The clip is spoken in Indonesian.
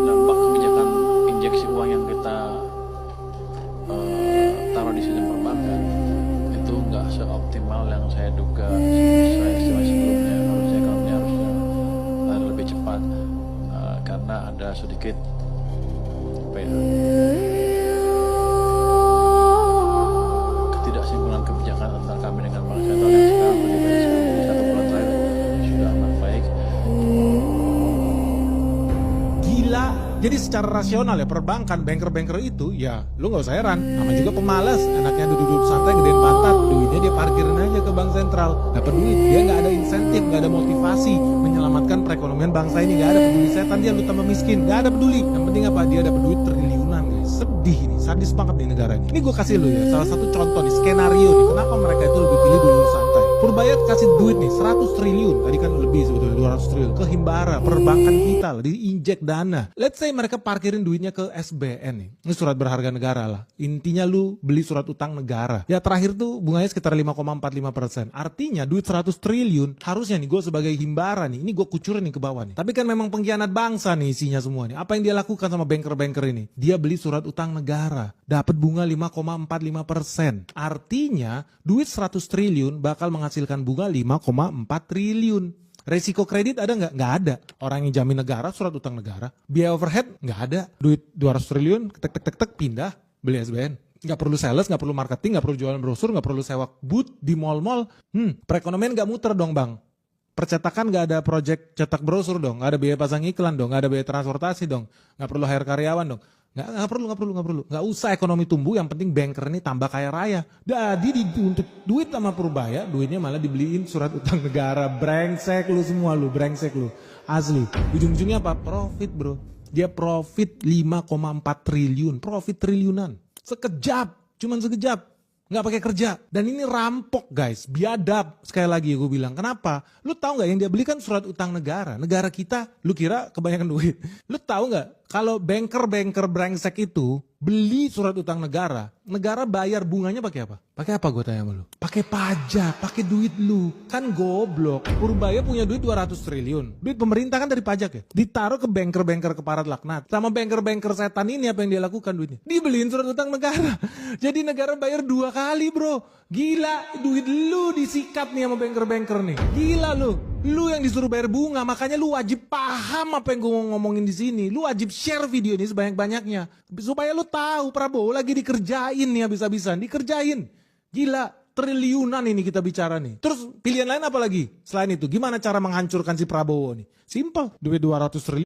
dampak kebijakan injeksi uang yang kita taruh di sistem perbankan itu nggak seoptimal yang saya duga. Saya estimasi sebelumnya harusnya ekonominya harusnya lebih cepat karena ada sedikit apa ya, ketidaksimpulan kebijakan antara kami dengan bank sentral yang sekarang lebih baik sekali. Jadi 1 bulan terakhir sudah amat baik. Gila. Jadi secara rasional ya perbankan, banker-banker itu ya lu gak usah heran. Nama juga pemalas, anaknya duduk-duduk santai gedein pantat, duitnya dia parkirin aja ke bank sentral. Dapat duit, dia gak ada insentif, gak ada motivasi menyelamatkan perekonomian bangsa ini. Gak ada peduli setan dia lu tambah miskin, gak ada peduli. Yang penting apa? Dia dapat duit triliunan guys. Sedih nih, sadis banget nih negara ini. Ini gue kasih lu ya, salah satu contoh nih, skenario nih. Kenapa mereka itu lebih pilih dulu santai. Purbaya kasih duit nih 100 triliun, tadi kan lebih sebetulnya 200 triliun ke Himbara, perbankan kita lah, diinjek dana. Let's say mereka parkirin duitnya ke SBN nih, ini surat berharga negara lah. Intinya lu beli surat utang negara. Ya terakhir tuh bunganya sekitar 5,45%. Artinya duit 100 triliun harusnya nih gue sebagai Himbara nih, ini gue kucurin nih ke bawah nih. Tapi kan memang pengkhianat bangsa nih isinya semua nih. Apa yang dia lakukan sama banker-banker ini? Dia beli surat utang negara, dapat bunga 5,45%. Artinya duit 100 triliun bakal menghasilkan bunga 5,4 triliun. Resiko kredit ada nggak? Nggak ada. Orang yang jamin negara, surat utang negara. Biaya overhead nggak ada. Duit 200 triliun, tek pindah, beli SBN. Nggak perlu sales, nggak perlu marketing, nggak perlu jualan brosur, nggak perlu sewa booth di mall-mall. Perekonomian nggak muter dong bang. Percetakan nggak ada project cetak brosur dong, nggak ada biaya pasang iklan dong, nggak ada biaya transportasi dong, nggak perlu hire karyawan dong. Nggak perlu. Nggak usah ekonomi tumbuh, yang penting banker ini tambah kaya raya. Jadi untuk duit sama Purbaya, duitnya malah dibeliin surat utang negara. Brengsek lu semua lu, brengsek lu. Asli. Ujung-ujungnya apa? Profit bro. Dia profit 5,4 triliun. Profit triliunan. Sekejap. Cuman sekejap. Nggak pakai kerja. Dan ini rampok guys, biadab. Sekali lagi gue bilang, kenapa? Lu tahu nggak yang dia belikan surat utang negara? Negara kita, lu kira kebanyakan duit? Lu tahu nggak kalau banker brengsek itu beli surat utang negara, negara bayar bunganya pakai apa? Pakai apa gue tanya sama lu? Pakai pajak, pakai duit lu. Kan goblok. Purbaya punya duit 200 triliun. Duit pemerintah kan dari pajak ya. Ditaruh ke banker keparat laknat. Sama banker setan ini apa yang dia lakukan duitnya? Dibeliin surat utang negara. Jadi negara bayar 2 kali bro. Gila, duit lu disikat nih sama banker nih. Gila lu. Lu yang disuruh bayar bunga, makanya lu wajib paham apa yang gue ngomongin di sini. Lu wajib share video ini sebanyak-banyaknya supaya lu tahu Prabowo lagi dikerjain nih habis-habisan, dikerjain. Gila, triliunan ini kita bicara nih. Terus pilihan lain apa lagi? Selain itu, gimana cara menghancurkan si Prabowo nih? Simple, duit 200 triliun.